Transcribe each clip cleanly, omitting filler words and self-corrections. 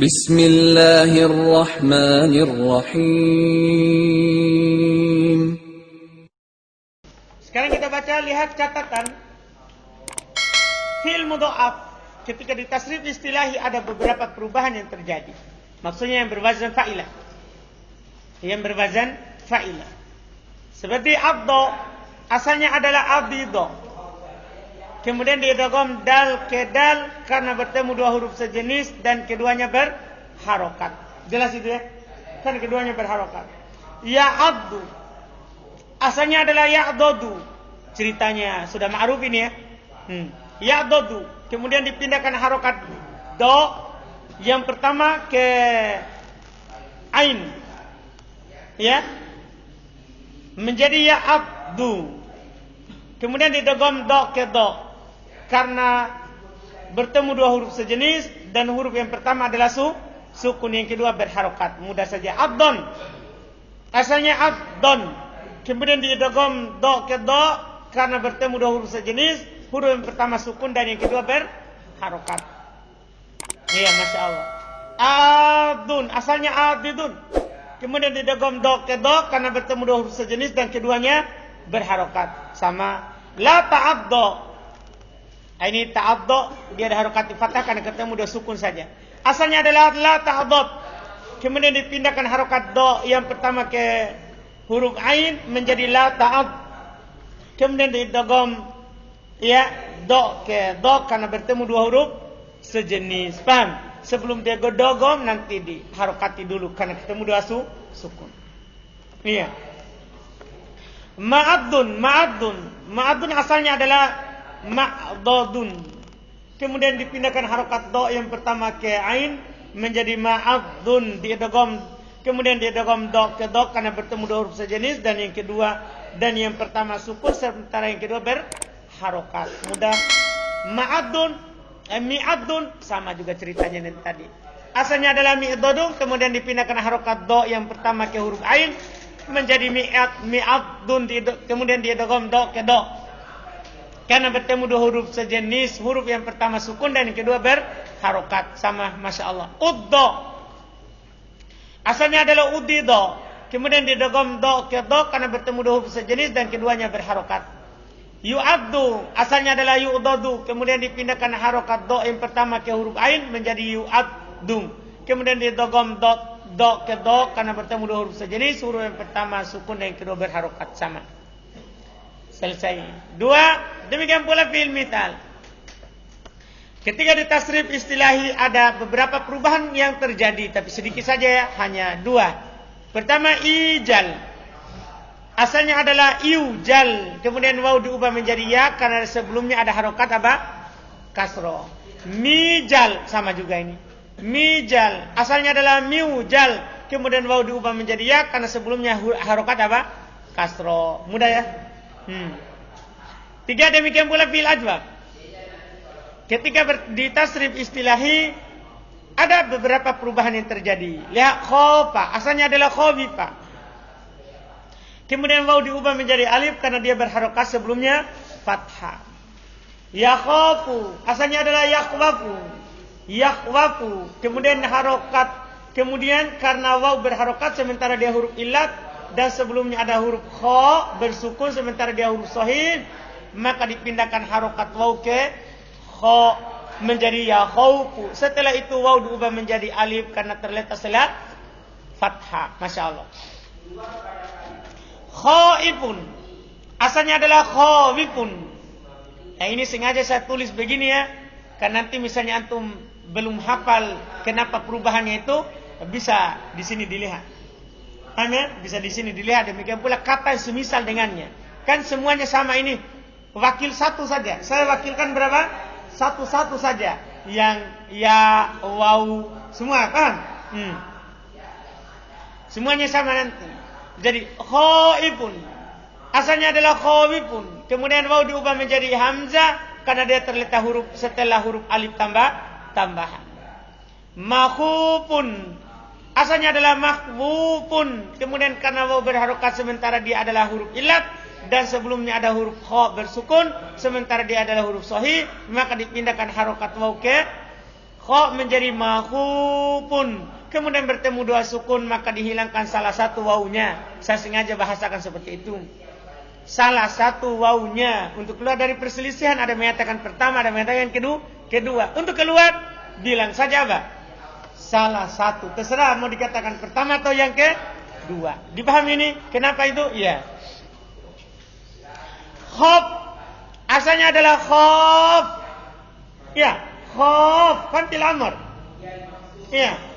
Bismillahirrahmanirrahim. Sekarang kita baca, lihat catatan. Fi'il mudha'af ketika ditasrif istilahi ada beberapa perubahan yang terjadi. Maksudnya yang berwazan fa'ilah. Yang berwazan fa'ilah. Seperti abdo, asalnya adalah abido. Kemudian diidgham dal ke dal karena bertemu dua huruf sejenis dan keduanya berharokat. Jelas itu ya? Kan keduanya berharokat. Ya abdu, asalnya adalah ya'dodu. Ceritanya sudah ma'ruf ini ya. Ya'dodu. Kemudian dipindahkan harokat do. Yang pertama ke ain. Ya. Menjadi ya'abdu. Kemudian didgham do ke do. Karena bertemu dua huruf sejenis dan huruf yang pertama adalah sukun, yang kedua berharokat. Mudah saja. Abdon. Asalnya abdon. Kemudian diidgham do ke do karena bertemu dua huruf sejenis, huruf yang pertama sukun dan yang kedua berharokat. Iya, Masya Allah. Abdun, asalnya abidun. Kemudian diidgham do ke do karena bertemu dua huruf sejenis dan keduanya berharokat. Sama la ta'abdo. Ini ta'abdo, dia ada harokat fathah karena ketemu dua sukun saja. Asalnya adalah la ta'abdo. Kemudian dipindahkan harokat do yang pertama ke huruf ain menjadi la ta'ab. Kemudian diidgham ya do ke do karena bertemu dua huruf sejenis. Paham? Sebelum dia godogom nanti diharokati dulu karena ketemu dua sukun. Iya. Ma'adun asalnya adalah ma'dodun. Kemudian dipindahkan harokat do yang pertama ke ain menjadi ma'adun, diidgham. Kemudian diidgham do ke do karena bertemu dua huruf sejenis dan yang kedua dan yang pertama sukun sementara yang kedua berharokat. Mudah. Mi'adun sama juga ceritanya nanti tadi. Asalnya adalah mi'dodun, kemudian dipindahkan harokat do yang pertama ke huruf ain menjadi mi'adun, kemudian diidgham do ke do karena bertemu dua huruf sejenis, huruf yang pertama sukun dan yang kedua berharokat. Sama, Masya Allah. Uddo, asalnya adalah udido, kemudian diidgham do ke do karena bertemu dua huruf sejenis dan keduanya berharokat. Yu'addu, asalnya adalah yu'dadu, kemudian dipindahkan harokat do yang pertama ke huruf ain menjadi yu'addu, kemudian diidgham do ke do karena bertemu dua huruf sejenis, huruf yang pertama sukun dan yang kedua berharokat. Sama. Selesai. Dua, demikian pula fi'il mithal. Ketika ditasrif istilahi ada beberapa perubahan yang terjadi, tapi sedikit saja ya, hanya dua. Pertama, ijal. Asalnya adalah iujal, kemudian waw diubah menjadi ya karena sebelumnya ada harokat apa? Kasro. Mijal, sama juga ini. Mijal, asalnya adalah miujal, kemudian waw diubah menjadi ya karena sebelumnya harokat apa? Kasro. Mudah ya? Tiga, demikian pula fi'il ajwab. Ketika ditasrif istilahi ada beberapa perubahan yang terjadi. Lihat khofa, asalnya adalah khofifa. Kemudian waw diubah menjadi alif karena dia berharokat sebelumnya fathah. Yakhofu, asalnya adalah yakhwafu. Kemudian harokat. Kemudian karena waw berharokat sementara dia huruf illat dan sebelumnya ada huruf kha bersukun sementara dia huruf shahih, maka dipindahkan harokat waw ke kha menjadi yakhaufu. Setelah itu waw diubah menjadi alif karena terletak setelah fathah. Masya Allah. Khaifun, asalnya adalah khawifun. Nah, ini sengaja saya tulis begini ya, karena nanti misalnya antum belum hafal kenapa perubahannya itu, bisa di sini dilihat. Hanya bisa di sini dilihat. Demikian pula kata semisal dengannya. Kan semuanya sama ini. Wakil satu saja. Saya wakilkan berapa? Satu-satu saja. Yang ya, waw, semua kan? Semuanya sama nanti. Jadi khaifun, asalnya adalah khawifun. Kemudian waw diubah menjadi hamzah karena dia terletak huruf setelah huruf alif tambahan. Makhufun, asalnya adalah makhwufun. Kemudian karena waw berharokat sementara dia adalah huruf illat dan sebelumnya ada huruf kha bersukun sementara dia adalah huruf shahih, maka dipindahkan harokat waw ke Kha menjadi mahupun. Kemudian bertemu dua sukun, maka dihilangkan salah satu wawunya. Saya sengaja bahasakan seperti itu. Salah satu wawunya. Untuk keluar dari perselisihan, ada menyatakan pertama, ada menyatakan kedua. Untuk keluar, bilang saja apa? Salah satu. Terserah mau dikatakan pertama atau yang kedua. Dipahami ini? Kenapa itu? Iya. Khof. Asalnya adalah khof. Ya, khof. Kan fil amr. Iya.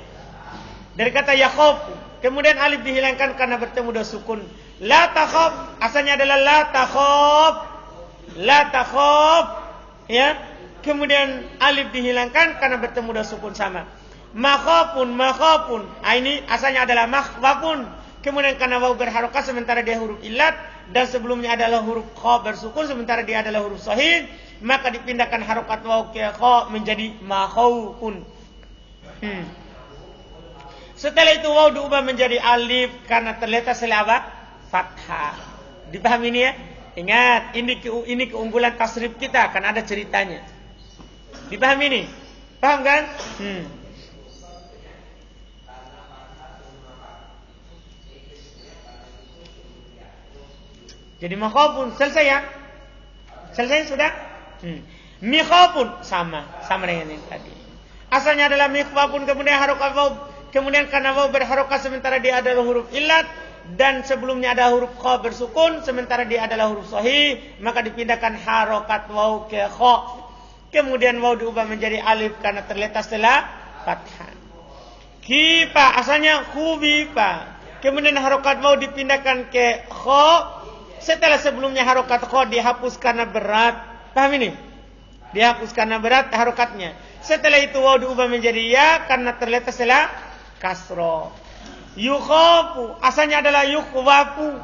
Dari kata yakhaf, kemudian alif dihilangkan karena bertemu dua sukun. La takhaf, asalnya adalah la takhaf. La takhaf, ya. Kemudian alif dihilangkan karena bertemu dua sukun sama. Makhafun. Ini asalnya adalah makhfafun. Kemudian karena waw berharokat sementara dia huruf illat dan sebelumnya adalah huruf kha bersukun sementara dia adalah huruf sahih, maka dipindahkan harokat waw ke kha menjadi makhawfun. Setelah itu waw diubah menjadi alif karena terletak setelah apa? Fathah. Dipahami ini ya? Ingat, ini keunggulan tasrif kita, kan ada ceritanya. Dipahami ini? Paham kan? Jadi makhafun selesai ya? Selesai sudah? Mikhafun sama dengan yang tadi. Asalnya adalah mikhafun, kemudian harokat waw. Kemudian karena waw berharokat sementara dia adalah huruf illat dan sebelumnya ada huruf kha bersukun sementara dia adalah huruf sahih, maka dipindahkan harokat waw ke kha. Kemudian waw diubah menjadi alif karena terletak setelah fathah. Kipa asalnya khubipa. Kemudian harokat waw dipindahkan ke kha setelah sebelumnya harokat kha dihapus karena berat. Paham ini? Dihapus karena berat harokatnya. Setelah itu waw diubah menjadi ya karena terletak setelah kasro. Yukhafu asalnya adalah yukhwafu.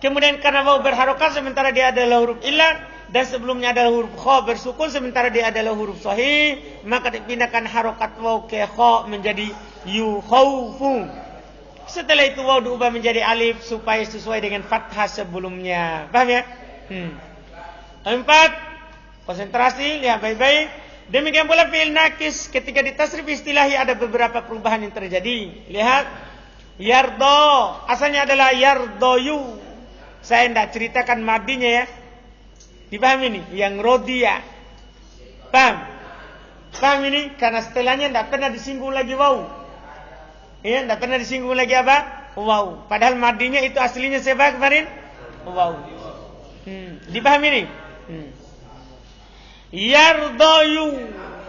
Kemudian karena waw berharokat sementara dia adalah huruf illat dan sebelumnya adalah huruf kha bersukun sementara dia adalah huruf sahih, maka dipindahkan harokat waw ke kha menjadi yukhawfu. Setelah itu waw diubah menjadi alif supaya sesuai dengan fathah sebelumnya. Paham ya? 4. Konsentrasi, lihat baik-baik. Demikian pula fi'il nakis ketika ditasrif istilahi ada beberapa perubahan yang terjadi. Lihat, yardo asalnya adalah yardoyu. Saya tidak ceritakan madinya ya. Dipahami ini? Yang rodia. Paham? Paham ini? Karena setelahnya tidak pernah disinggung lagi waw. Ya, tidak pernah disinggung lagi apa? Waw. Padahal madinya itu aslinya siapa kemarin? Waw. Dipahami ini? Yardoyu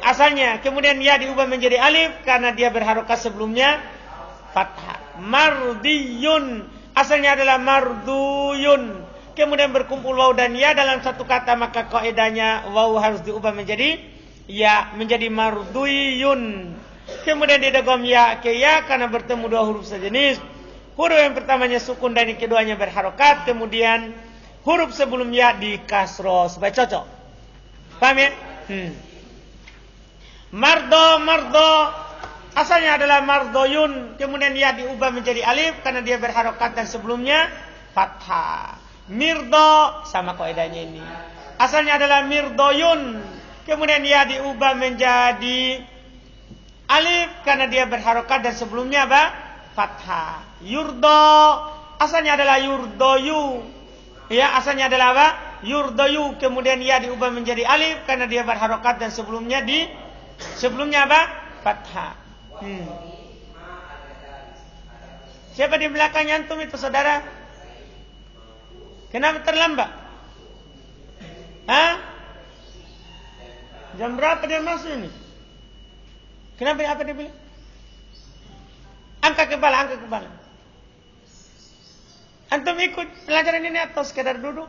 asalnya, kemudian ya diubah menjadi alif karena dia berharokat sebelumnya fathah. Mardiyun asalnya adalah marduyun, kemudian berkumpul waw dan ya dalam satu kata, maka kaidahnya waw harus diubah menjadi ya menjadi marduyun. Kemudian didagom ya ke ya karena bertemu dua huruf sejenis. Huruf yang pertamanya sukun dan yang keduanya berharokat, kemudian huruf sebelum ya di kasro supaya cocok. Paham ya? Mardo asalnya adalah mardoyun, kemudian ya diubah menjadi alif karena dia berharokat dan sebelumnya fathah. Mirdo sama kaidahnya ini. Asalnya adalah mirdoyun, kemudian ya diubah menjadi alif karena dia berharokat dan sebelumnya apa? Fathah. Yurdo asalnya adalah yurdoyu. Ya, asalnya adalah apa? Yurdoyu, kemudian ya diubah menjadi alif karena dia berharokat dan sebelumnya apa? Fathah. Siapa di belakangnya antum itu saudara? Kenapa terlambat? Jam berapa dia masuk ini? Kenapa apa dia bilang? Angkat kepala. Antum ikut pelajaran ini atau sekedar duduk?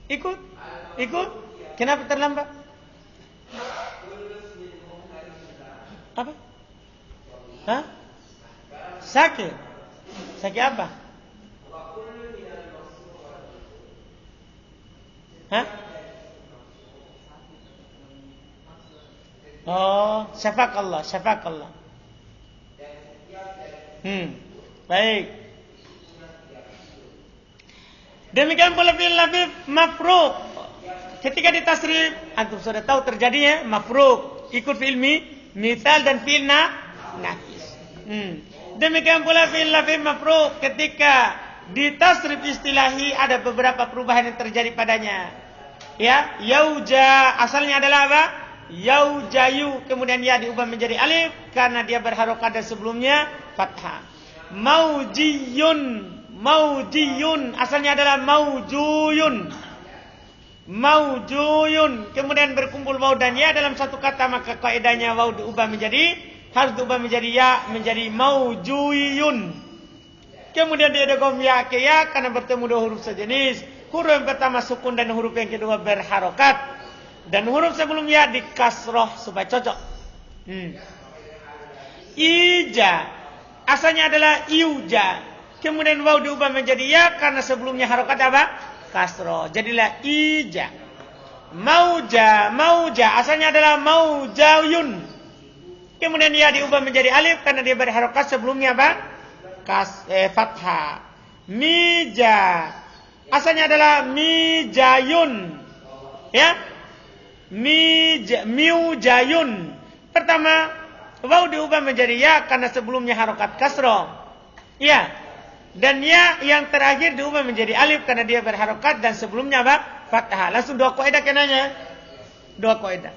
Ikut? Kenapa terlambat? Apa? Sakit? Sakit apa? Oh, syafakallah. Baik. Demikian pula fi'il lafif mafruq. Ketika ditasrif, antum sudah tahu terjadinya mafruq, ikut fi'il mithal dan fi'il naqis. Demikian pula fi'il mafruq, ketika ditasrif istilahi ada beberapa perubahan yang terjadi padanya. Ya, yauja asalnya adalah apa? Yaujayu, kemudian ya diubah menjadi alif karena dia berharokat dan sebelumnya fathah. Maujiyun asalnya adalah maujuyun. Maujuyun, kemudian berkumpul waw dan ya dalam satu kata, maka kaidahnya waw harus diubah menjadi ya, menjadi maujuyun. Kemudian dia idgham ya ke ya karena bertemu dua huruf sejenis. Huruf yang pertama sukun dan huruf yang kedua berharokat, dan huruf sebelum ya di kasroh supaya cocok. Ija asalnya adalah iuja, kemudian waw diubah menjadi ya karena sebelumnya harokat apa? Kasroh, jadilah ija. Mauja asalnya adalah maujayun, kemudian ya diubah menjadi alif karena dia berharokat sebelumnya apa? Fathah. Mija asalnya adalah mijayun, ya, miujayun. Pertama waw diubah menjadi ya karena sebelumnya harokat kasroh, ya, dan ya yang terakhir diubah menjadi alif karena dia berharokat dan sebelumnya apa? Fathah. Langsung dua kaidah kenanya, dua kaidah.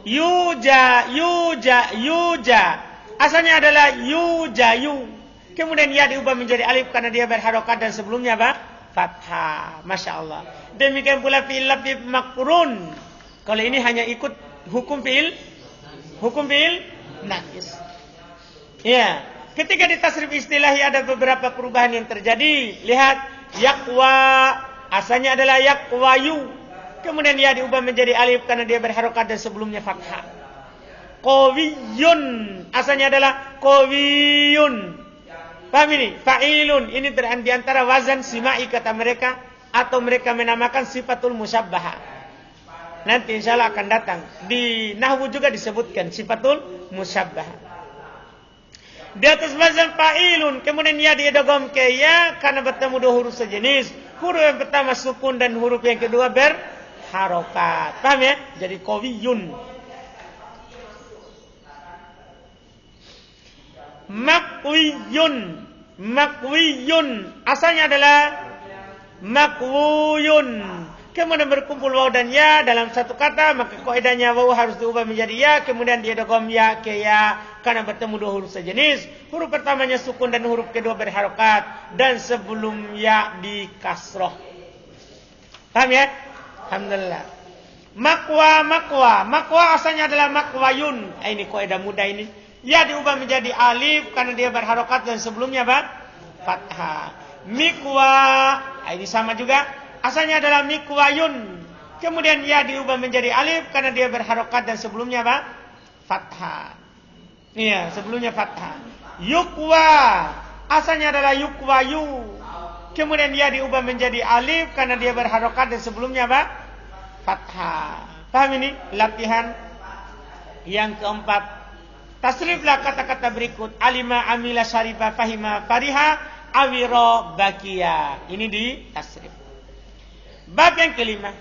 Yuja asalnya adalah yujayu, kemudian ya diubah menjadi alif karena dia berharokat dan sebelumnya apa? Fathah. Masya Allah. Demikian pula fi'il lafzi makrun. Kalau ini hanya ikut hukum fi'il naqis. Ya, ketika ditasrif istilahi ada beberapa perubahan yang terjadi. Lihat, yaqwa asalnya adalah yaqwayu, kemudian ya diubah menjadi alif karena dia berharokat dan sebelumnya fathah. Qawiyun asalnya adalah qawiyun. Paham ini? Fa'ilun. Ini di antara wazan simai kata mereka, atau mereka menamakan sifatul musyabbahah. Nanti insyaallah akan datang. Di nahwu juga disebutkan sifatul musyabbahah. Di atas wazan fa'ilun, kemudian ya diidgham ke ya karena bertemu dua huruf sejenis. Huruf yang pertama sukun dan huruf yang kedua berharokat. Paham ya? Jadi qawiyun. Makwiyun asalnya adalah makwuyun, kemudian berkumpul waw dan ya dalam satu kata, maka kaidahnya waw harus diubah menjadi ya, kemudian diidgham ya ke ya karena bertemu dua huruf sejenis. Huruf pertamanya sukun dan huruf kedua berharokat dan sebelum ya di kasroh. Paham ya? Alhamdulillah. Makwa asalnya adalah makwayun. Ini kaidah mudah ini. Ya diubah menjadi alif karena dia berharokat dan sebelumnya apa? Fathah. Mikwa, ini sama juga. Asalnya adalah mikwayun. Kemudian ya diubah menjadi alif karena dia berharokat dan sebelumnya apa? Fathah. Iya, sebelumnya fathah. Yukwa, asalnya adalah yukwayu. Kemudian ya diubah menjadi alif karena dia berharokat dan sebelumnya apa? Fathah. Paham ini? Latihan yang keempat. Tasriflah kata-kata berikut. Alima, amila, syarifa, fahima, fariha, awiro, bakia. Ini di tasrif. Bab yang kelima.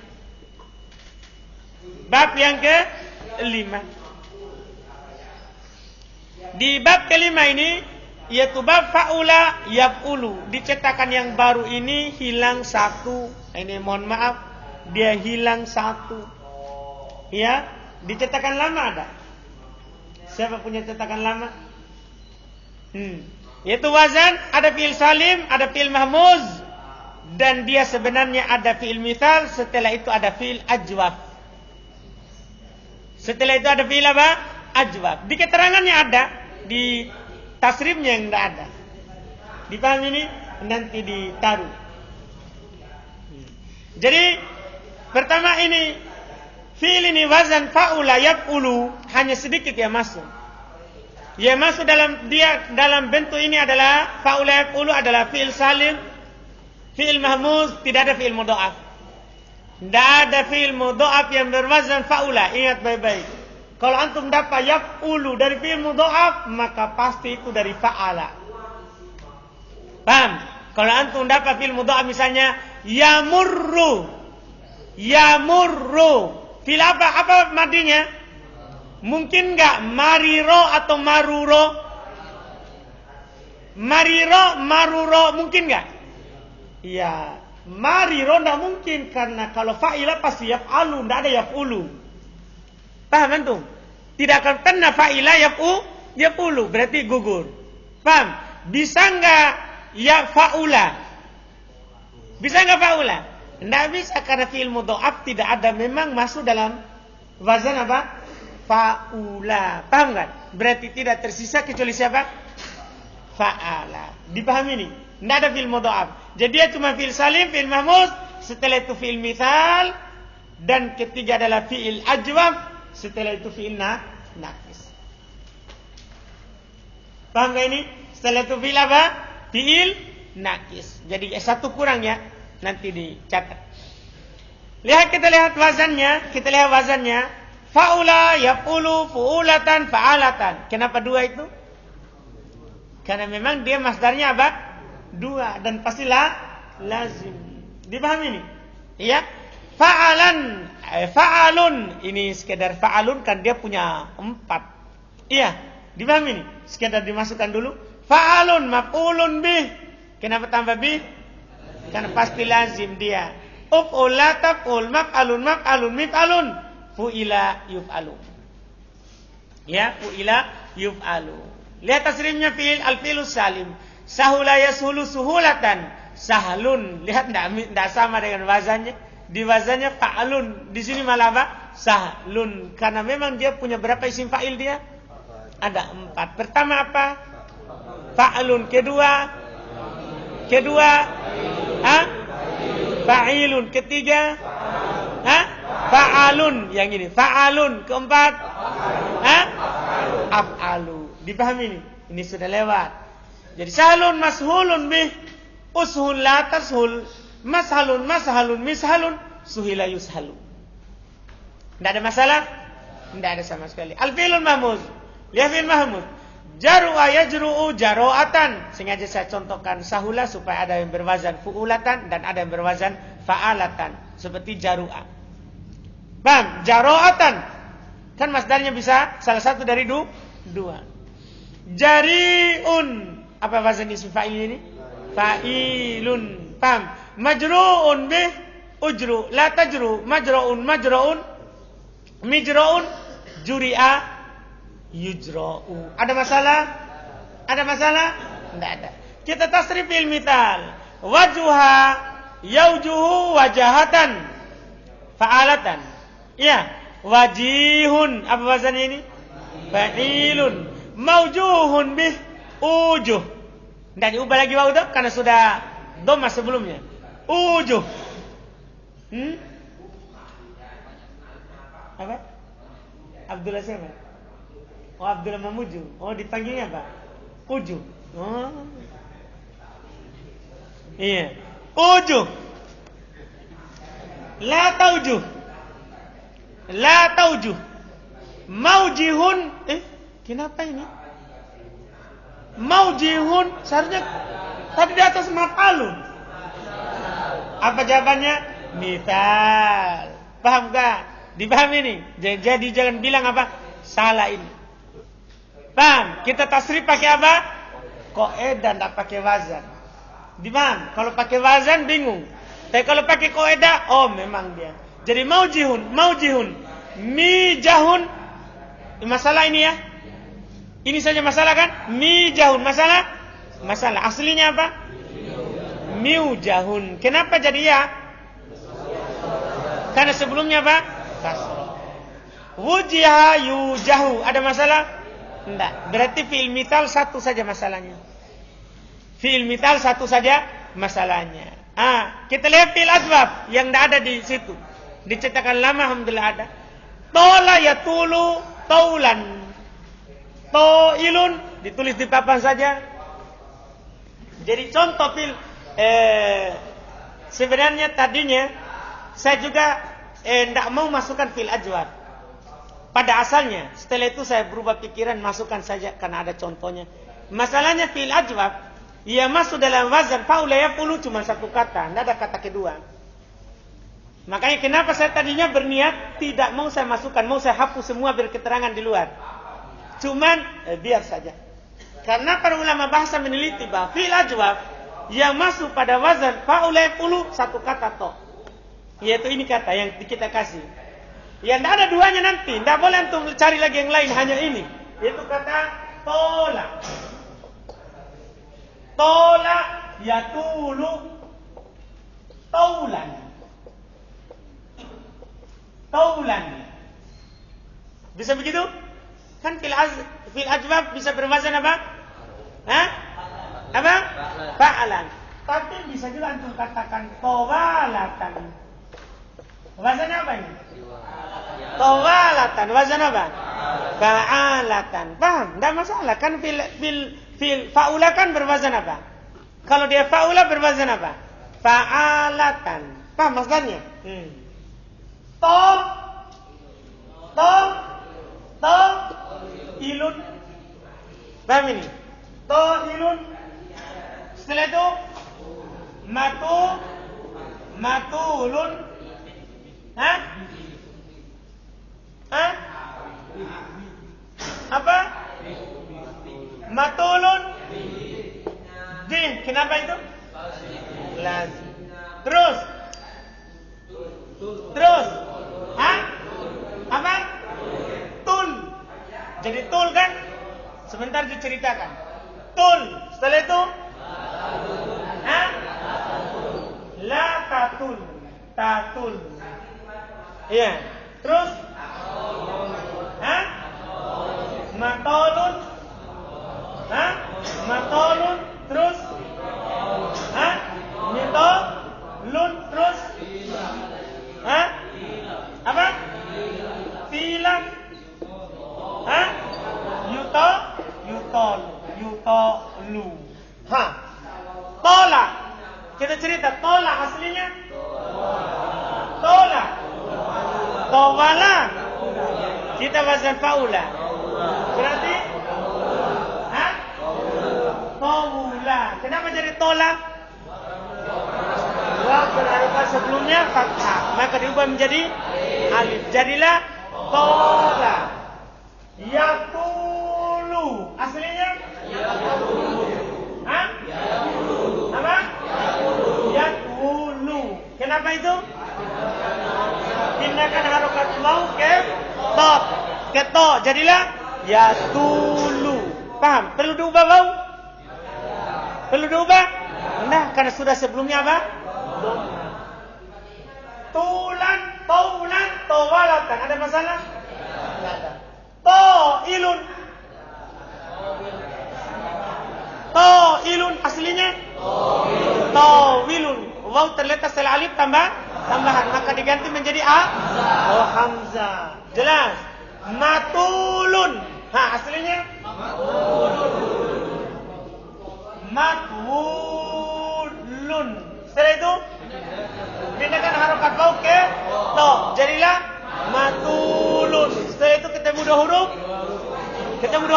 Di bab kelima ini, yaitu bab fa'ula yaf'ulu. Di cetakan yang baru ini hilang satu. Ini mohon maaf, dia hilang satu. Ya, di cetakan lama ada. Siapa punya cetakan lama? Yaitu wazan, ada fi'il salim, ada fi'il mahmuz, dan dia sebenarnya ada fi'il mithal, setelah itu ada fi'il ajwab. Setelah itu ada fi'il apa? Ajwab. Di keterangannya ada, di tasrifnya yang tidak ada. Dipahami ini? Nanti ditaruh. Jadi pertama ini fi'il ini wazan fa'ula yaf'ulu, hanya sedikit yang masuk. Yang masuk dalam bentuk ini adalah fa'ula yaf'ulu adalah fi'il salim, fi'il mahmuz, tidak ada fi'il mudha'af. Tidak ada fi'il mudha'af yang berwazan fa'ula. Ingat baik-baik. Kalau antum dapat yaf'ulu dari fi'il mudha'af, maka pasti itu dari fa'ala. Paham? Kalau antum dapat fi'il mudha'af misalnya yamurru, Yamurru. Fil apa madinya? Mungkin enggak mariro atau maruro? Mariro, maruro mungkin enggak? Iya, mariro enggak mungkin karena kalau fa'ilah pasti yaf'alu, enggak ada yaf'ulu. Paham antum? Tidak akan pernah fa'ilah yaf'ulu, berarti gugur. Paham? Bisa enggak yaf'ula? Bisa enggak fa'ula? Enggak bisa karena fi'il mudha'af tidak ada memang masuk dalam wazan apa? Fa'ula. Paham enggak? Berarti tidak tersisa kecuali siapa? Fa'ala. Dipahami ini? Tidak ada fi'il mudha'af. Jadi dia cuma fi'il salim, fi'il mahmuz, setelah itu fi'il mithal, dan ketiga adalah fi'il ajwaf, setelah itu fi'il naqis. Paham gak ini? Setelah itu fi'il apa? Fi'il naqis. Jadi satu kurang ya, nanti dicatat. Kita lihat wazannya. Fa'ula, yaf'ulu, fu'ulatan, fa'alatan. Kenapa dua itu? Karena memang dia masdarnya apa? Dua dan pastilah lazim. Dipahami ini? Iya. Fa'alun. Ini sekedar fa'alun kan dia punya 4. Iya. Dipahami ini? Sekedar dimasukkan dulu. Fa'alun maf'ulun bih. Kenapa tambah bih? Karena pasti lazim dia. Uf'ul la taf'ul maf'alun mif'alun. Fu'ila yuf'alu. Ya, fu'ila yuf'alu. Lihat tasrifnya al-fi'lus salim. Sahula yashulu suhulatan. Sahlun. Lihat enggak sama dengan wazannya. Di wazannya fa'alun. Di sini malah apa? Sahlun. Karena memang dia punya berapa isim fa'il dia? Ada 4. Pertama apa? Fa'alun. Kedua fa'ilun. Ketiga fa'alun. Yang ini fa'alun. Keempat af'alu. Dipahami ini? Ini sudah lewat. Jadi sahlun mashulun bih, ushul la tashul, mashalun mishalun, suhila yushalu. Tidak ada masalah? Tidak ada sama sekali. Al-fi'lul mahmuz. Lihat fi'il mahmuz. Jaru'a yajru'u jaro'atan. Sengaja saya contohkan sahula supaya ada yang berwazan fu'ulatan dan ada yang berwazan fa'alatan. Seperti jaru'a. Paham? Jaro'atan. Kan masdarnya bisa salah satu dari dua. Jari'un. Apa wazan isim fa'il ini? Fa'ilun. Paham? Majru'un bih ujru. La tajru. Majru'un. Mijru'un. Juri'a. Yujra'u. Ada masalah? Tidak ada. Kita tasrif fi'il mithal. Wajuha yaujuhu wajahatan. Fa'alatan. Iya. Wajihun. Apa wazannya ini? Fa'ilun. Maujuhun bih ujuh. Tidak diubah lagi waw itu karena sudah dhamma sebelumnya. Ujuh. Apa? Abdullah siapa? Oh, Abdullah Mamuju. Oh, dipanggilnya apa? Ujuh. Oh. Iya. Ujuh. La taujuh. Maujihun. Kenapa ini? Maujihun seharusnya tadi di atas maf'alun. Apa jawabannya? Mithal. Paham gak? Dipahami ini? Jadi jangan bilang apa? Salah ini. Paham? Kita tasrif pakai apa? Qaedah, tidak pakai wazan. Dipaham? Kalau pakai wazan bingung. Tapi kalau pakai qaedah, oh memang dia. Jadi maujihun, mijahun. Masalah ini ya. Ini saja masalah kan? Mijahun masalah? Masalah. Aslinya apa? Miujahun. Kenapa jadi ya? Karena sebelumnya apa? Kasrah. Wujiha yujahu. Ada masalah? Tidak. Berarti fi'il mithal satu saja masalahnya. Fi'il mithal satu saja masalahnya. Kita lihat fi'il asbab yang tidak ada di situ. Dicetakan lama, alhamdulillah ada. Tola yatulu taulan. To'ilun ditulis di papan saja. Jadi contoh sebenarnya tadinya saya juga tidak mau masukkan fil ajwad pada asalnya. Setelah itu saya berubah pikiran, masukkan saja karena ada contohnya. Masalahnya fil ajwad ia masuk dalam wazan faula yafulu cuma satu kata, tidak ada kata kedua. Makanya kenapa saya tadinya berniat tidak mau saya masukkan, mau saya hapus semua berketerangan di luar. Cuman biar saja. Karena para ulama bahasa meneliti bahwa fil ajwaf yang masuk pada wazan fa'ula yaf'ulu satu kata to. Yaitu ini kata yang kita kasih. Yang tidak ada duanya nanti, tidak boleh untuk cari lagi yang lain, hanya ini. Yaitu kata tola. Tola yatulu taulan. Taulan. Bisa begitu? Kan fil ajwab bisa berwazan apa? Hah? Apa? Fa'alan. Tapi bisa juga antum katakan tawalatan. Wazan apa ini? Tawalatan. Wazan apa? Fa'alatan. Paham? Tidak masalah. Kan fil fa'ula kan berwazan apa? Kalau dia fa'ula berwazan apa? Fa'alatan. Paham maksudnya? Ilun. Paham ini? Ilun. Setelah itu matulun. Hah? Apa? Matulun. Din. Kenapa itu? Lazim. Terus. Hah? Apa? Tul. Jadi tul kan? Sebentar diceritakan. Tul. Setelah itu? Hah? La tatul. Tatul. Iya. Terus? Hah? Matolun. Hah? Matolun. Terus? Hah? Mitolun. Terus? Hah? Apa? Filan. Hah? Yutolu. Hah? Tola. Kita cerita tola aslinya. Tola. Tawala. Kita wazan fa'ula. Berarti? Hah? Tawula. Kenapa jadi tola? Wa berharga sebelumnya fathah, maka diubah menjadi alif. Jadilah tola. Yatulu. Aslinya? Hah? Apa? Yatulu. Kenapa itu? Pindahkan harokat mau ke to. Ke to. Jadilah yatulu. Paham? Perlu diubah bau? Perlu diubah? Nah, karena sudah sebelumnya apa? Tulan, taulan, tawalatan. Ada masalah? Tidak ada. Ta'ilun. Ta'ilun aslinya? Tawilun. Waw terletak setelah alif tambahan. Maka diganti menjadi a. Oh hamzah. Jelas. Matulun. Aslinya? Matulun. Setelah itu pindahkan harokat waw ke to. Jadilah matulun. Setelah itu ketemu dua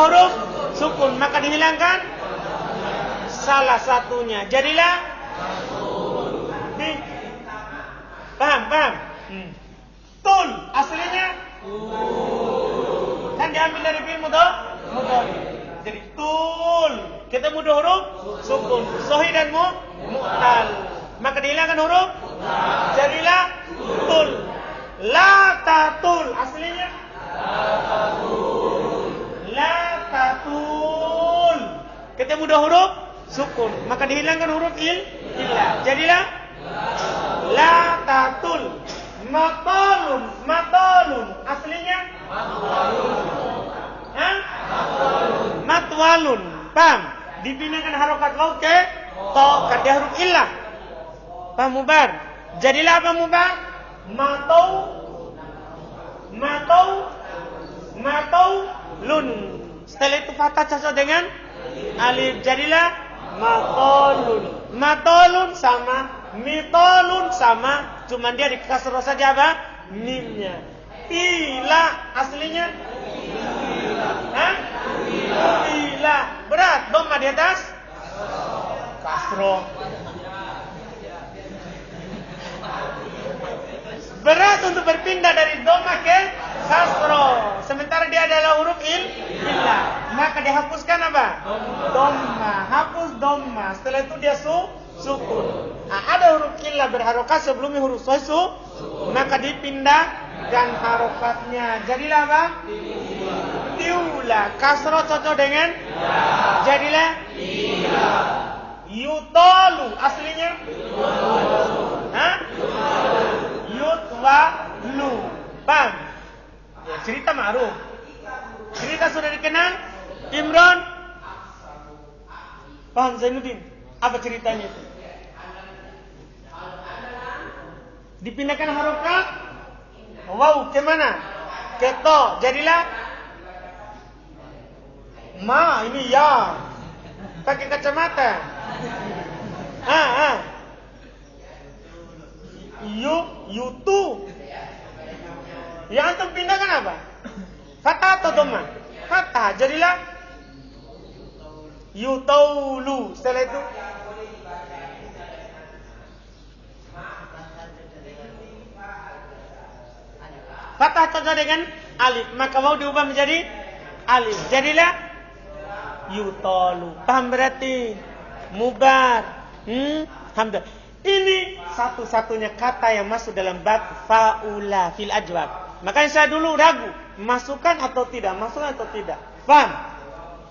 huruf sukun, maka dihilangkan salah satunya. Jadilah paham? Tul aslinya kan diambil dari fi'il mudhari. Jadi tul ketemu dua huruf sukun, sahih dan mu'tal, maka dihilangkan huruf, jadilah tul. La tatul aslinya la tatul ketemu dua huruf sukun, maka dihilangkan huruf illah, jadilah la tatul. Matolun aslinya matwalun. Paham? Dipindahkan harokat waw ke to, kata huruf illah. Paham mubar? Jadilah apa mubar? Mataulun. Setelah itu fathah cocok dengan alif, jadilah matolun sama mitolun sama, cuman dia dikasro saja apa? Mimnya. Tila aslinya? Tila. Berat, doma di atas? Kasro. untuk berpindah dari doma ke kasro. Sementara dia adalah huruf illah. Maka dihapuskan apa? Doma. Hapus doma. Setelah itu dia sukun. Nah, ada huruf illah berharokat sebelumnya huruf sukun. Maka dipindahkan harokatnya. Jadilah apa? Diula. Kasro cocok dengan jadilah yutolu. Aslinya yutwalu. Paham? Ya, cerita ma'ruf. Cerita sudah dikenal. Imran. Paham Zainuddin? Apa ceritanya itu? Dipindahkan harokat. Wow, ke mana? Ke to. Jadilah ma, ini ya. Pakai kacamata. Yutu. Yang antum pindahkan apa? Fathah atau dhamma? Fathah. Jadilah yutaulu. Setelah itu fathah cocok dengan alif. Maka mau diubah menjadi alif. Jadilah yutaulu. Paham berarti? Mubar. Alhamdulillah. Ini satu-satunya kata yang masuk dalam bab faula fil ajwab. Makanya saya dulu ragu, masukkan atau tidak, masukkan atau tidak. Paham?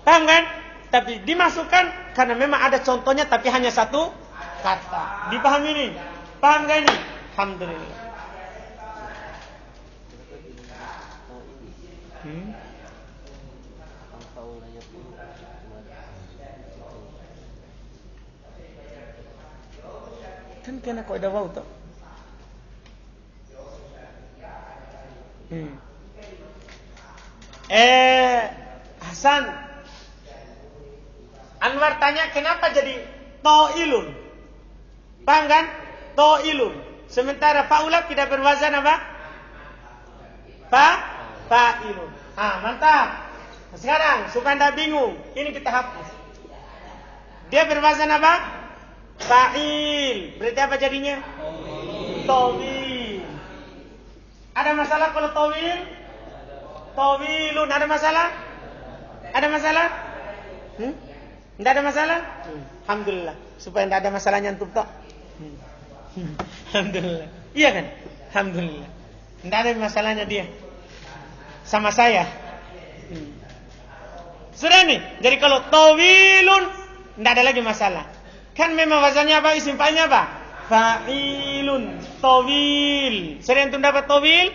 Paham kan? Tapi dimasukkan karena memang ada contohnya tapi hanya satu kata. Dipahami ini? Paham gak ini? Alhamdulillah. Kan kena kau ada wau toh. Hasan Anwar tanya kenapa jadi to'ilun. Paham kan? To'ilun. Sementara fa'ula tidak berwazan apa? Fa'ilun. Mantap. Sekarang supaya anda bingung, ini kita hapus. Dia berwazan apa? Fa'il. Berarti apa jadinya? Tawil. Ada masalah kalau tawil? Tawilun. Ada masalah? Ada masalah? Tidak ada masalah? Alhamdulillah. Supaya tidak ada masalahnya antum tak? Alhamdulillah. Iya kan? Alhamdulillah. Tidak ada masalahnya dia sama saya. Sudah nih. Jadi kalau tawilun tidak ada lagi masalah. Kan memang wazannya apa? Isim fa'ilnya apa? Fa'ilun. Tawil. Sering antum dapat tawil?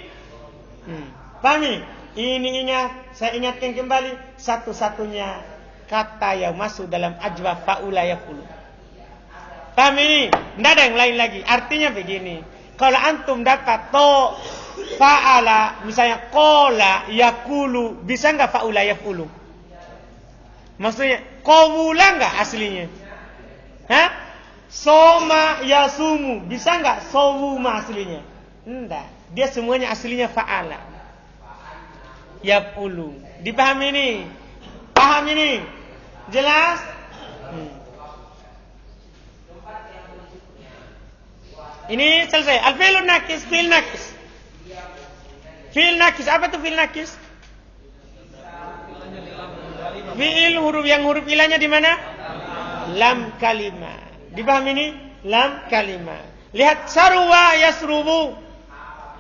Pahami? Ini saya ingatkan kembali satu-satunya kata yang masuk dalam ajwa fa'ula yaqulu. Paham ini? Tidak ada yang lain lagi. Artinya begini. Kalau antum dapat to fa'ala, misalnya qala yaqulu, bisa enggak fa'ula yaqulu? Maksudnya qawula enggak aslinya? Soma yasumu, bisa enggak sawuma aslinya? Enggak. Dia semuanya aslinya fa'ala yaqulu. Dipahami ini? Paham ini? Jelas? Ini selesai. Al-fi'lun nakis, fi'il nakis. Fi'il nakis, apa tuh fi'il nakis? Fi'il huruf ilahnya di mana? Lam kalimah. Dipahami ini? Lam kalimah. Lihat sarwa yasrubu.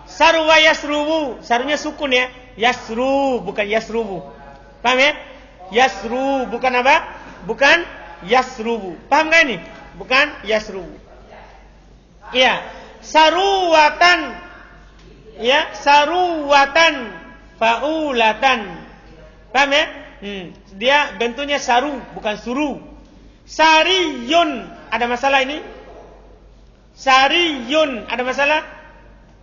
Sarwa yasrubu. Sarunya sukun ya. Yasru bukan yasrubu. Paham ya? Yasru bukan apa? Bukan yasrubu. Paham gak ini? Bukan yasrubu. Iya. Saruwatan. Ya, saruwatan faulatan. Paham ya? Dia bentuknya saru bukan suru. Sariyun, ada masalah ini? Sariyun, ada masalah?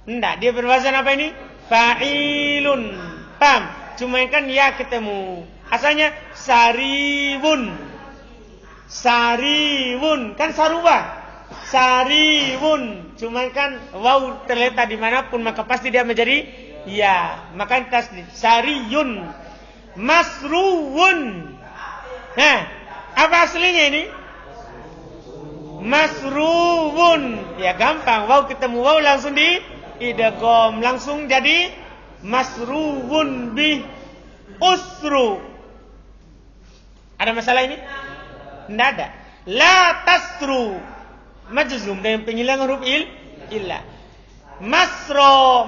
Enggak, dia berwazan apa ini? Fa'ilun. Paham? Cuma kan ya ketemu. Asalnya sariwun. Sariwun, kan saruwa. Sariwun. Cuma kan waw terletak dimanapun maka pasti dia menjadi ya. Maka tasdid. Sariyun. Masruwun. Apa aslinya ini? Masruwun. Ya gampang. Waw ketemu waw langsung idgham, langsung jadi masruun bi usru. Ada masalah ini? Tidak ada. La tasru majzum dengan penghilangan huruf illah. Masro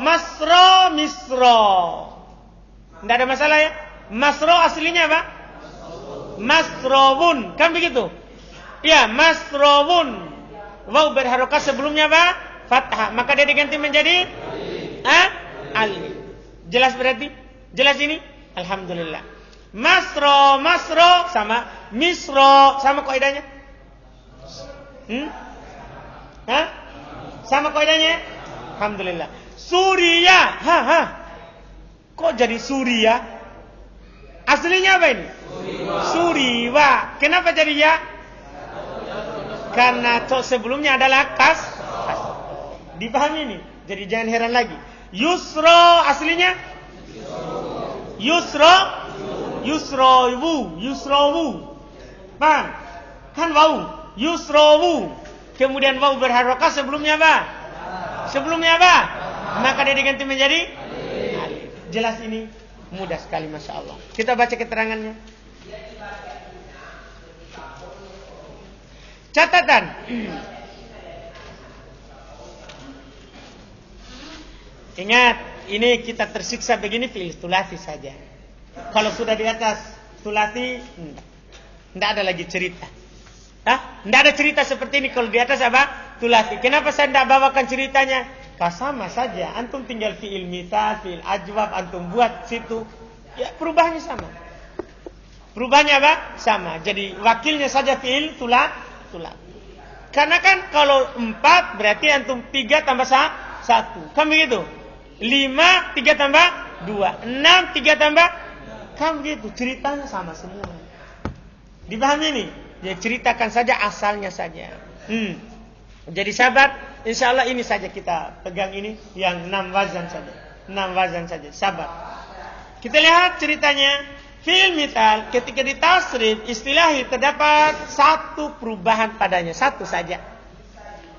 misro. Tidak ada masalah ya? Masro aslinya apa? Masrowun, kan begitu? Ya, masrowun. Waw berharokat sebelumnya apa? Fathah. Maka dia diganti menjadi alif. Jelas berarti? Jelas ini? Alhamdulillah. Masro sama misro sama kaidahnya? Sama kaidahnya? Alhamdulillah. Suriya. Kok jadi Suriya? Aslinya apa ini? Suriwa. Kenapa jadi ya? Karena sebelumnya adalah kas. Dipahami ini? Jadi jangan heran lagi. Yusro aslinya? Yusrowu. Paham? Kan wau. Yusrowu. Kemudian wau berharokat sebelumnya apa? Maka dia diganti menjadi alif. Jelas ini? Mudah sekali, Masya Allah. Kita baca keterangannya. Catatan. Ingat, ini kita tersiksa begini fi'il tsulats saja. Kalau sudah di atas tsulats, tidak ada lagi cerita. Tidak ada cerita seperti ini kalau di atas apa? Tsulats. Kenapa saya tidak bawakan ceritanya? Sama saja. Antum tinggal fi'il mitsal, fi'il ajwab, antum buat situ. Ya, perubahannya sama. Perubahannya apa? Sama. Jadi wakilnya saja fi'il tsulats. Karena kan kalau 4 berarti antum 3 tambah 1. Kan begitu? 5 3 tambah 2. 6 3 tambah. Kan begitu? Ceritanya sama semua. Dipahami ini? Ya ceritakan saja asalnya saja. Jadi sahabat, insyaallah ini saja kita pegang ini yang 6 wazan saja. 6 wazan saja. Sabar. Kita lihat ceritanya. Fi'il mithal ketika ditasrif istilahi terdapat satu perubahan padanya, satu saja.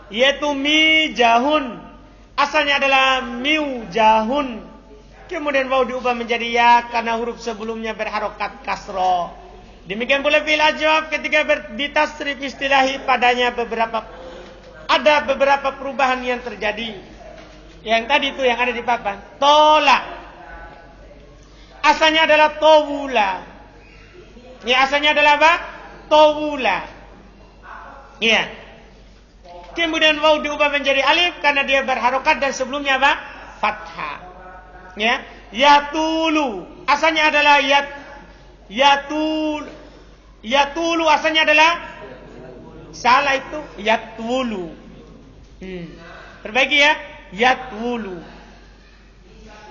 Yaitu mijahun. Asalnya adalah miujahun. Kemudian waw diubah menjadi ya karena huruf sebelumnya berharokat kasro. Demikian pula fi'il ajwab ketika ditasrif istilahi padanya ada beberapa perubahan yang terjadi. Yang tadi itu yang ada di papan. Tolak. Asalnya adalah tawula. Ya, asalnya adalah apa? Tawula. Ya. Kemudian waw diubah menjadi alif karena dia berharokat dan sebelumnya apa? Fathah. Ya. Yatulu. Asalnya adalah yatulu asalnya adalah salah itu yatwulu. Perbaiki ya. Yatwulu.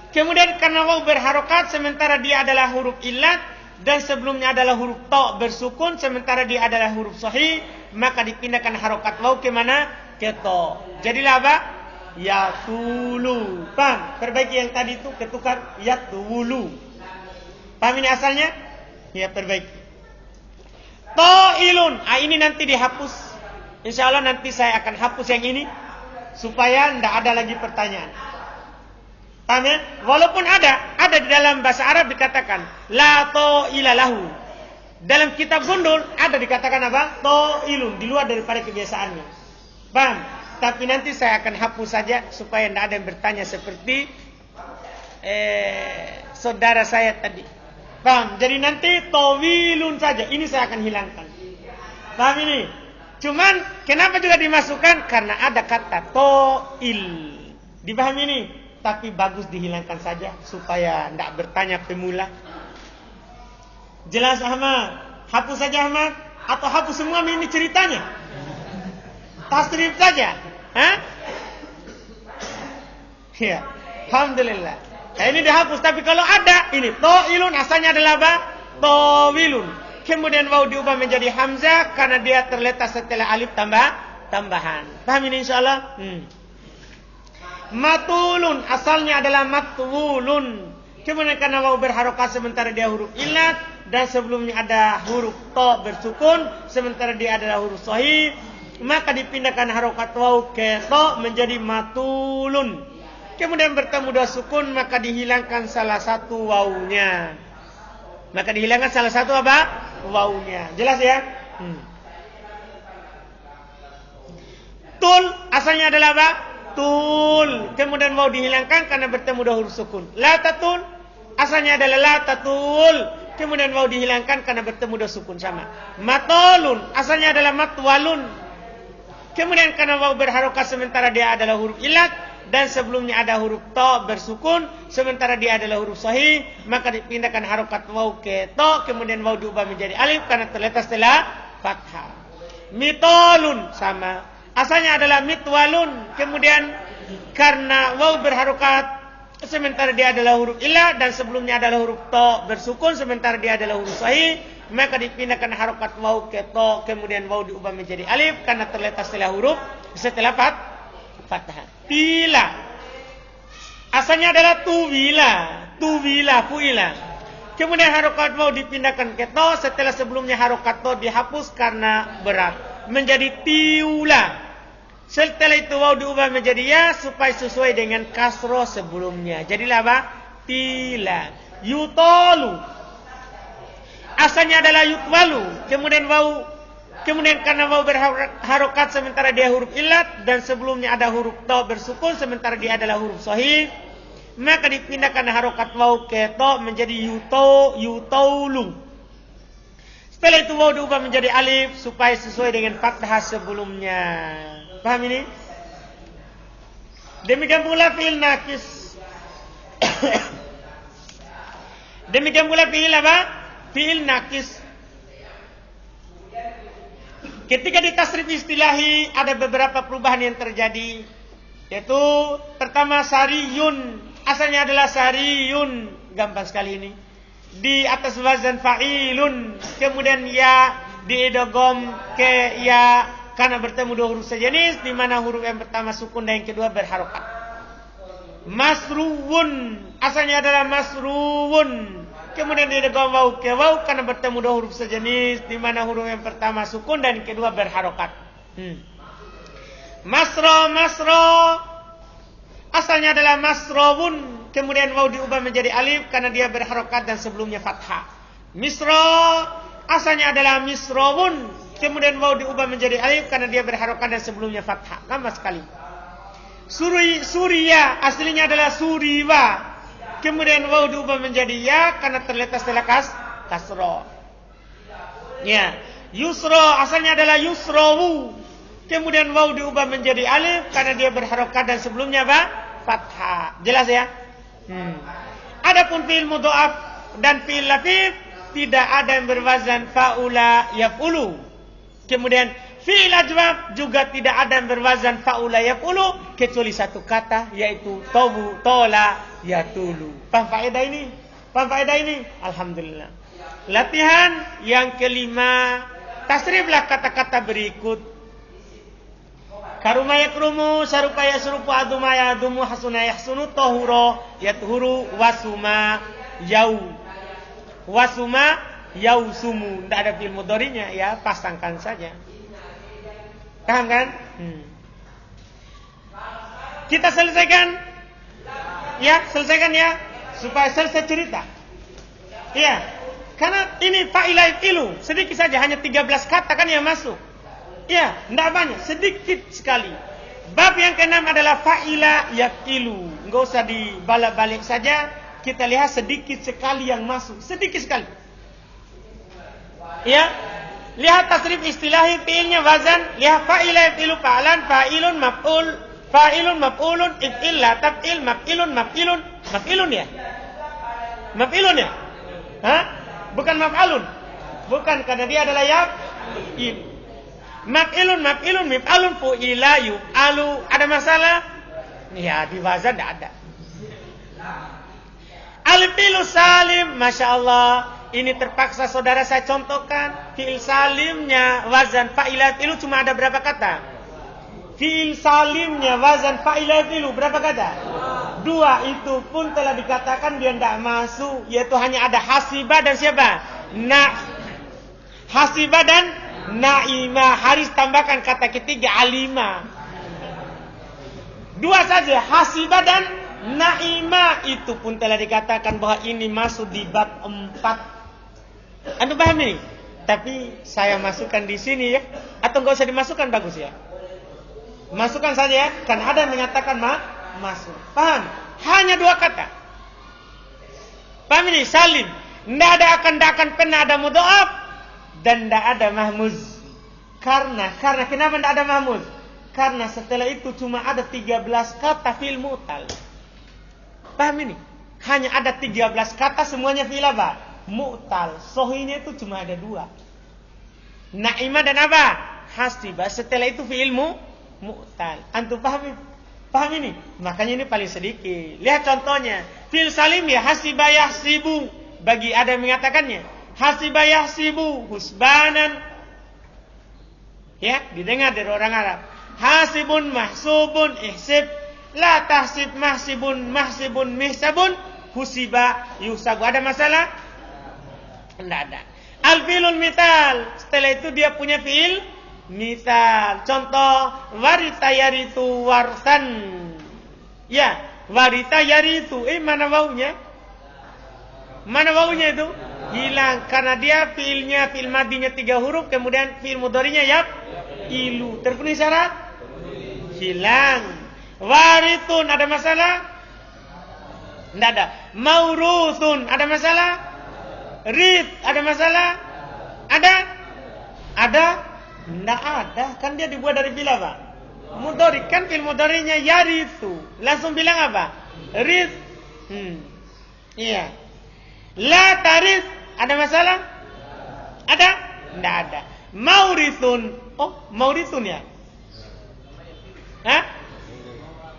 Kemudian karena waw berharokat sementara dia adalah huruf illat dan sebelumnya adalah huruf ta bersukun sementara dia adalah huruf sahih, maka dipindahkan harokat waw ke mana? Ke ta. Jadilah apa? Yatulu. Paham? Perbaiki yang tadi itu ketukar yatwulu. Paham ini asalnya? Ya, perbaiki. Ta'ilun. Ini nanti dihapus. Insyaallah nanti saya akan hapus yang ini supaya tidak ada lagi pertanyaan. Paham ya? Walaupun ada di dalam bahasa Arab dikatakan la ta'ila lahu. Dalam kitab gundul ada dikatakan apa? Ta'ilun, di luar daripada kebiasaannya. Paham? Tapi nanti saya akan hapus saja supaya tidak ada yang bertanya seperti saudara saya tadi. Paham? Jadi nanti tawilun saja. Ini saya akan hilangkan. Paham ini? Cuman kenapa juga dimasukkan? Karena ada kata ta'il. Dipahami ini? Tapi bagus dihilangkan saja supaya tidak bertanya pemula. Jelas Ahmad? Hapus saja Ahmad? Atau hapus semua ini ceritanya? Tasrif saja? Ya, alhamdulillah. Nah, ini dihapus. Tapi kalau ada ini ta'ilun asalnya adalah apa? Tawilun. Kemudian waw diubah menjadi hamzah karena dia terletak setelah alif tambahan. Paham ini insyaallah? Matulun asalnya adalah matwulun. Kemudian karena waw berharokat sementara dia huruf illat dan sebelumnya ada huruf ta bersukun sementara dia adalah huruf sahih, maka dipindahkan harokat waw ke ta menjadi matulun. kemudian bertemu dua sukun, maka dihilangkan salah satu wawunya. Maka dihilangkan salah satu apa? Wawunya. Jelas ya? Tul asalnya adalah apa? Tul. Kemudian wawu dihilangkan karena bertemu dua huruf sukun. La tatul asalnya adalah la tatul. Kemudian wawu dihilangkan karena bertemu dua sukun sama. Matolun asalnya adalah matwalun. Kemudian karena wawu berharokat sementara dia adalah huruf ilat dan sebelumnya ada huruf to bersukun sementara dia adalah huruf sahih, maka dipindahkan harokat wawu ke to, kemudian wawu diubah menjadi alif karena terletak setelah fathah. Mitolun sama. Asalnya adalah mitwalun, kemudian karena wawu berharokat sementara dia adalah huruf ilah dan sebelumnya adalah huruf to bersukun sementara dia adalah huruf sahih, maka dipindahkan harokat wawu ke to, kemudian wawu diubah menjadi alif karena terletak setelah huruf setelah fathah. Pila asalnya adalah tuwila fuila, kemudian harokat wawu dipindahkan ke to setelah sebelumnya harokat to dihapus karena berat menjadi tiula. Setelah itu wawu diubah menjadi ya supaya sesuai dengan kasroh sebelumnya. Jadilah apa? Tila. Yutolu asalnya adalah yutwalu, kemudian karena wawu berharokat sementara dia huruf ilat dan sebelumnya ada huruf to bersukun sementara dia adalah huruf sahih, maka dipindahkan harokat wawu ke to menjadi yutolu. Setelah itu wawu diubah menjadi alif supaya sesuai dengan fathah sebelumnya. Paham ini? Demikian pula fi'il nakis. Demikian pula fi'il apa? Fi'il nakis. Ketika ditasrif istilahi ada beberapa perubahan yang terjadi, yaitu pertama sariyun, asalnya adalah sariyun, gampang sekali ini. Di atas wazan fa'ilun, kemudian ya diidgham ke ya karena bertemu dua huruf sejenis, di mana huruf yang pertama sukun dan yang kedua berharokat. Masruwun asalnya adalah masruwun, kemudian diidgham wawu ke wawu karena bertemu dua huruf sejenis, di mana huruf yang pertama sukun dan yang kedua berharokat. Masro asalnya adalah masrawun, kemudian wawu diubah menjadi alif karena dia berharokat dan sebelumnya fathah. Misro asalnya adalah misrawun, kemudian wawu diubah menjadi alif karena dia berharokat dan sebelumnya fathah. Gampang sekali. Suriya aslinya adalah suriwa, kemudian wawu diubah menjadi ya karena terletak setelah kasro. Ya, yusro asalnya adalah yusrowu, kemudian wawu diubah menjadi alif karena dia berharokat dan sebelumnya apa? Fathah. Jelas ya? Adapun fi'il mudha'af dan fi'il lafif tidak ada yang berwazan fa'ula yaf'ulu. Kemudian fi'il ajwab juga tidak ada yang berwazan fa'ula yaf'ulu kecuali satu kata yaitu tobu, tola, yatulu. Paham faedah ini? Paham faedah ini? Alhamdulillah. Latihan yang kelima, tasriflah kata-kata berikut. Karuma yakrumu, sarupa yasrupu, aduma yadumu, hasuna yahsunu, tohuro yathuru, wasuma yau. Wasuma yausumu. Tidak ada fi'il mudhari'nya ya, pasangkan saja. Paham kan? Kita selesaikan. Ya, selesaikan ya, supaya selesai cerita. Ya, karena ini fa'ilah ilu, sedikit saja, hanya 13 kata kan yang masuk. Ya, tidak banyak, sedikit sekali. Bab yang keenam adalah fa'ilah yaqilu. Enggak usah dibalak-balik saja. Kita lihat sedikit sekali yang masuk, sedikit sekali. Ya, lihat tasrif istilahi fi'ilnya wazan, lihat fa'ilah yaqilu fa'alan, fa'ilun maf'ul, fa'ilun maf'ulun, if'il la taf'il, maf'ilun ya. Maf'ilun ya? Hah? Bukan maf'alun. Bukan, karena dia adalah yaf'il. Maf'ilun, mif'alun, fu'ila, yuf'alu. Ada masalah? Ya, di wazan tidak ada. Al-fi'lu salim, Masya Allah. Ini terpaksa saudara saya contohkan. Fi'il salimnya wazan fa'ilat ilu cuma ada berapa kata? Fi'il salimnya wazan fa'ilat ilu berapa kata? 2. Itu pun telah dikatakan dia tidak masuk. Yaitu hanya ada hasibah dan siapa? Hasibah dan Naimah. Haris tambahkan kata ketiga alimah. 2 saja, hasibah dan Naima itu pun telah dikatakan bahwa ini masuk di bab 4. Anda paham ini? Tapi saya masukkan di sini ya. Atau enggak usah dimasukkan, bagus ya. Masukkan saja ya. Kan ada yang mengatakan masuk. Paham? Hanya 2 kata. Paham ini? Salim. Tidak akan pernah ada mudha'af dan tidak ada mahmuz. Karena kenapa tidak ada mahmuz? Karena setelah itu cuma ada 13 kata fi'il mu'tal. Paham ini? Hanya ada 13 kata semuanya fi'il apa? Mu'tal. Sohinya itu cuma ada 2. Naima dan apa? Hasiba. Setelah itu fi'il mu'tal. Antum paham ini? Makanya ini paling sedikit. Lihat contohnya. Fi'il salim ya hasiba yahsibu. Bagi ada yang mengatakannya. Hasiba yahsibu husbanan. Ya, didengar dari orang Arab. Hasibun mahsubun ihsib. La tahsib mahsibun mihsabun husiba yusabu. Ada masalah? Tidak ada. Al-fi'lul mithal. Setelah itu dia punya fi'il mithal. Contoh warita yaritu warsan. Ya, warita yaritu. Mana wawunya? Mana wawunya itu? Hilang. Karena dia fi'ilnya, fi'il madinya 3 huruf. Kemudian fi'il mudhari'nya ilu. Terpenuhi syarat? Hilang. Warithun, ada masalah? Tidak ada. Mauruthun, ada masalah? Rith, ada masalah? Ada? Tidak ada. Kan dia dibuat dari fi'il apa? Mudhari. Kan fi'il mudhari'nya yarithu. Langsung bilang apa? Rith. Iya. La tarith, ada masalah? Ada? Tidak ada. Maurithun. Oh, maurithun ya? Hah?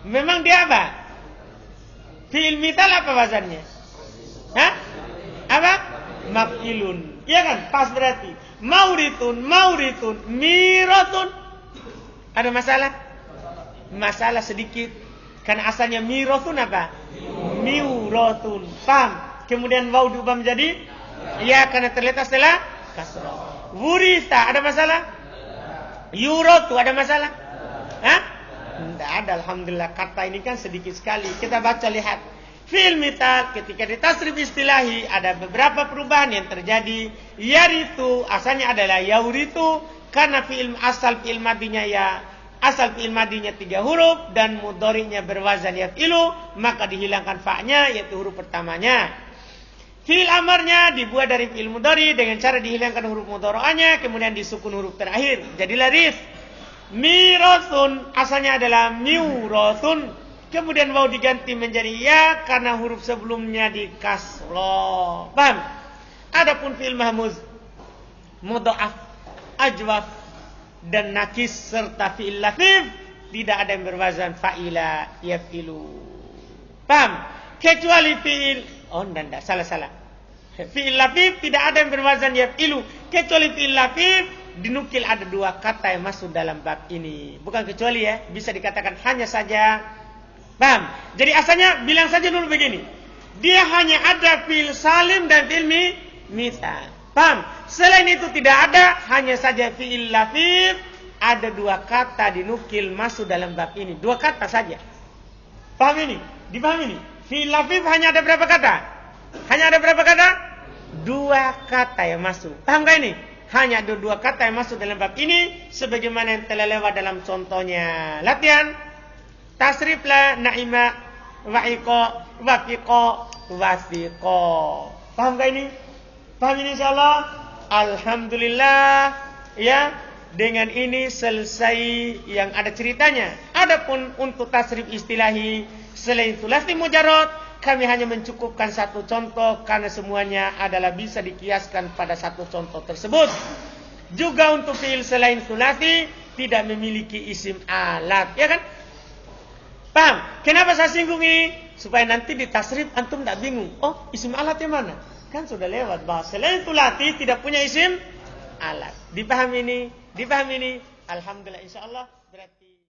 Memang dia apa? Fi'il mithal apa wazannya? Hah? Apa? Maf'ilun. Iya kan? Pas berarti. Mauritun, miratun. Ada masalah? Masalah sedikit. Karena asalnya miratun apa? Miuratun. Paham? Kemudian waw diubah menjadi ya, karena terletak setelah kasrah. Wurita, ada masalah? Yuratu, ada masalah? Hah? Tidak ada, alhamdulillah. Kata ini kan sedikit sekali. Kita baca, lihat. Fi'il mithal ketika ditasrif istilahi ada beberapa perubahan yang terjadi. Yaritu asalnya adalah yauritu karena asal fi'il madinya ya, asal fi'il madinya 3 huruf dan mudhari'nya berwazan yaf'ilu, maka dihilangkan fa'nya yaitu huruf pertamanya. Fi'il amarnya dibuat dari fi'il mudhari dengan cara dihilangkan huruf mudhari'anya kemudian disukun huruf terakhir. Jadilah rif. Mirathun asalnya adalah miurathun, kemudian waw diganti menjadi ya karena huruf sebelumnya di kasroh. Paham? Adapun fi'il mahmuz, mudha'af, ajwaf dan nakis serta fi'il lafif tidak ada yang berwazan fa'ila yaf'ilu. Paham? Kecuali fi'il salah. Fi'il lafif tidak ada yang berwazan yaf'ilu kecuali fi'il lafif dinukil ada 2 kata yang masuk dalam bab ini. Bukan kecuali ya, bisa dikatakan hanya saja. Paham? Jadi asalnya bilang saja dulu begini. Dia hanya ada fi'il salim dan fi'il mithal. Paham? Selain itu tidak ada, hanya saja fi'il lafif ada 2 kata dinukil masuk dalam bab ini. 2 kata saja. Paham ini? Dipahami ini? Fi'il lafif hanya ada berapa kata? Hanya ada berapa kata? 2 kata yang masuk. Paham gak ini? Hanya ada 2 kata yang masuk dalam bab ini sebagaimana yang telah lewat dalam contohnya. Latihan. Tasriflah na'ima, wa'iqa, wafiqa, wasiqa. Paham gak ini? Paham ini insyaallah? Alhamdulillah. Ya, dengan ini selesai yang ada ceritanya. Adapun untuk tasrif istilahi selain sulasi mujarrad, kami hanya mencukupkan 1 contoh karena semuanya adalah bisa dikiaskan pada 1 contoh tersebut. Juga untuk fi'il selain sulasi tidak memiliki isim alat, ya kan? Paham? Kenapa saya singgung ini? Supaya nanti di tasrif antum tidak bingung. Oh, isim alatnya mana? Kan sudah lewat bahwa selain sulasi tidak punya isim alat. Dipahami ini? Alhamdulillah insyaallah. Berarti